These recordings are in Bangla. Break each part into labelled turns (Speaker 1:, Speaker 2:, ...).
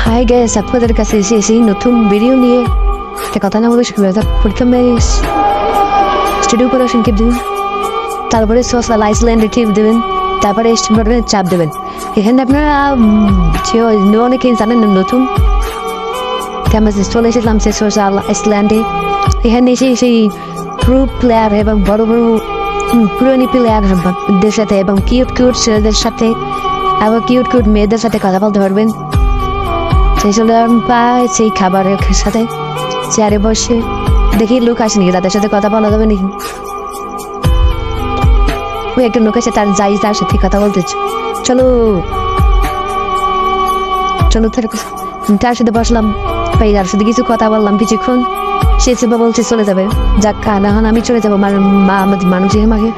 Speaker 1: হাই গাইস, আপনাদের কাছে এসেছি নতুন ভিডিও নিয়ে। একটা কথা না বলে শিখবে, প্রথমে স্টুডিও প্রোডাকশন টিপ দেবেন, তারপরে সোশ্যাল আইসল্যান্ডে টিপ দেবেন, তারপরে স্টিমারের চাপ দেবেন। এখানে আপনারা অনেকেই জানেন নতুন ক্যামেরা চলে এসেছিলাম সে সোশ্যাল আইসল্যান্ডে। এখানে এসে সেই প্রো প্লেয়ার এবং বড় বড় পুরোনো প্লেয়ারদের সাথে এবং কিউট কিউট ছেলেদের সাথে আবার কিউট কিউট মেয়েদের সাথে কথা বলতে পারবেন। সেই পায় সেই খাবারের সাথে চেয়ারে বসে দেখি লোক আসেনি, তাদের সাথে কথা বলা যাবে নাকি? ওই একটা লোক আছে, তার যাই তার সাথে কথা বলতে চলো চলো তার সাথে বসলাম, ভাই তার সাথে কিছু কথা বললাম কিছুক্ষণ। সে সেবা বলছে চলে যাবে, যাক না হন আমি চলে যাবো, মা আমাদের মানুষ আমাকে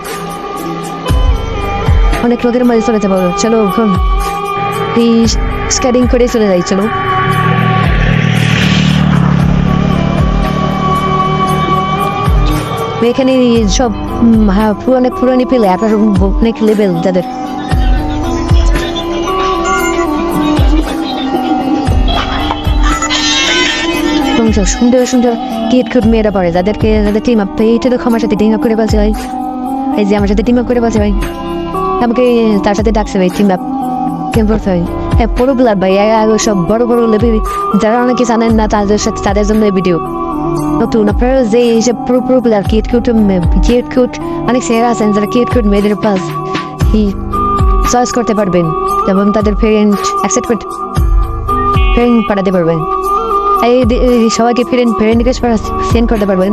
Speaker 1: অনেক লোকের মাঝে চলে যাবো। চলো এখন এই স্কেটিং করে চলে যাই, চলো। এখানে সব অনেক পুরানি পেলে আপনার অনেক লেভেল যাদের সুন্দর সুন্দর কিউট কিউট মেয়েরা পড়ে, যাদেরকে যাদের টিম আপ এইটা দেখো আমার সাথে টিম আপ করে বলছে ভাই, এই যে আমার সাথে টিম আপ করে বলছে ভাই, আমাকে তার সাথে ডাকছে ভাই টিম আপ কেন বলতে হয়। হ্যাঁ পুরো প্লেয়ার ভাই, সব বড় বড় লেভেল যারা অনেকে জানেন না তাদের সাথে তাদের জন্য এই ভিডিও নতুন। আপনারা যে এইসব পুরো পুরো প্লেয়ার কিউট কিউট অনেক ছেলেরা আছেন যারা কিউট কিউট মেয়েদের পাস চয়েস করতে পারবেন এবং তাদের ফ্রেন্ড অ্যাকসেপ্ট করতে ফ্রেন্ড পাঠাতে পারবেন, এই সবাইকে ফ্রেন্ড রিকোয়েস্ট সেন্ড করতে পারবেন।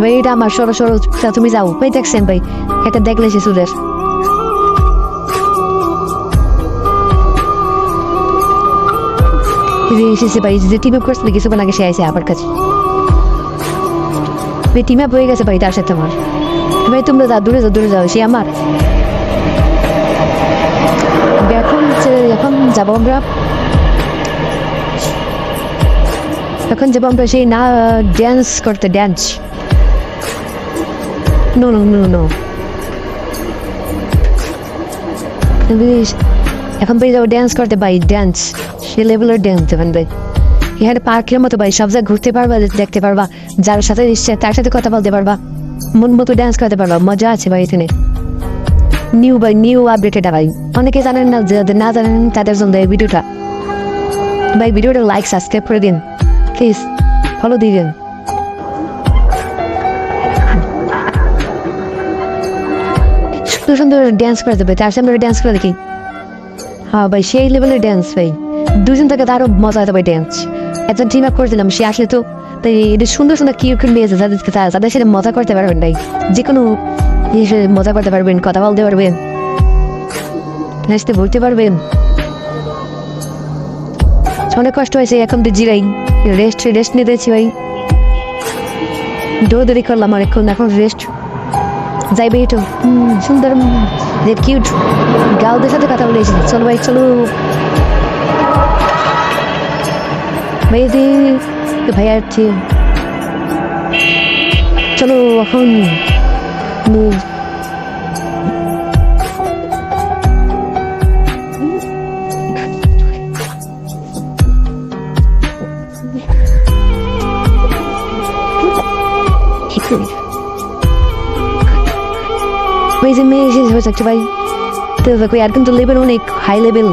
Speaker 1: ভাই এটা আমার সরো সরো তুমি যাও ভাই, দেখছেন ভাই এটা দেখলে সে সুদের এসেছে ভাই, যে টিম আপ করছিল কিছুক্ষণ আগে সে আসে আমার কাছে, ভাই টিম আপ হয়ে গেছে ভাই তার সাথে আমার। ভাই তোমরা যাও দূরে যাও, সে আমার। এখন যাবো আমরা, সেই না ড্যান্স করতে, ড্যান্স নো এখন পেয়ে যাবো ড্যান্স করতে ভাই, ড্যান্স সে লেভেলের ড্যান্স দেবেন ভাই। এখানে পার্কের মতো ভাই, সব জায়গায় ঘুরতে পারবা, দেখতে পারবা, যার সাথে ইচ্ছে তার সাথে কথা বলতে পারবা, মন মতো ড্যান্স করতে পারবা, মজা আছে ভাই এখানে। নিউ আপডেট এটা ভাই, অনেকে জানেন না, যাদের না জানেন তাদের জন্য এই ভিডিওটা ভাই। ভিডিওটা লাইক সাবস্ক্রাইব করে দিন প্লিজ, ফলো দিবেন। সুন্দর সুন্দর ড্যান্স করে দেবে, তার সামনে ড্যান্স করে দেখি। হ্যাঁ ভাই সেই লেভেলের ড্যান্স ভাই, দুজন থেকে আরো মজা হতে ভাই ড্যান্স। একজন টিম আপ করেছিলাম, সে আসলে তো তাই এটা সুন্দর সুন্দর কিউট মেয়েছে তাদের সাথে মজা করতে পারবেন ভাই, যে কোনো মজা করতে পারবেন, কথা বলতে পারবেন, নাচতে বলতে পারবেন। অনেক কষ্ট হয়েছে, এখন তো জিরাই রেস্ট নিতেছি ভাই, দৌড়দৌড়ি করলাম অনেকক্ষণ, এখন রেস্ট যাইবে। একটু সুন্দর কিউট গাউদের সাথে কথা বলেছি, চলো ভাই চলো ভাই, ভাইয়া চলো এখন মেয়ে এসে ভাই, তো আর কিন্তু লেভেল অনেক হাই লেভেল।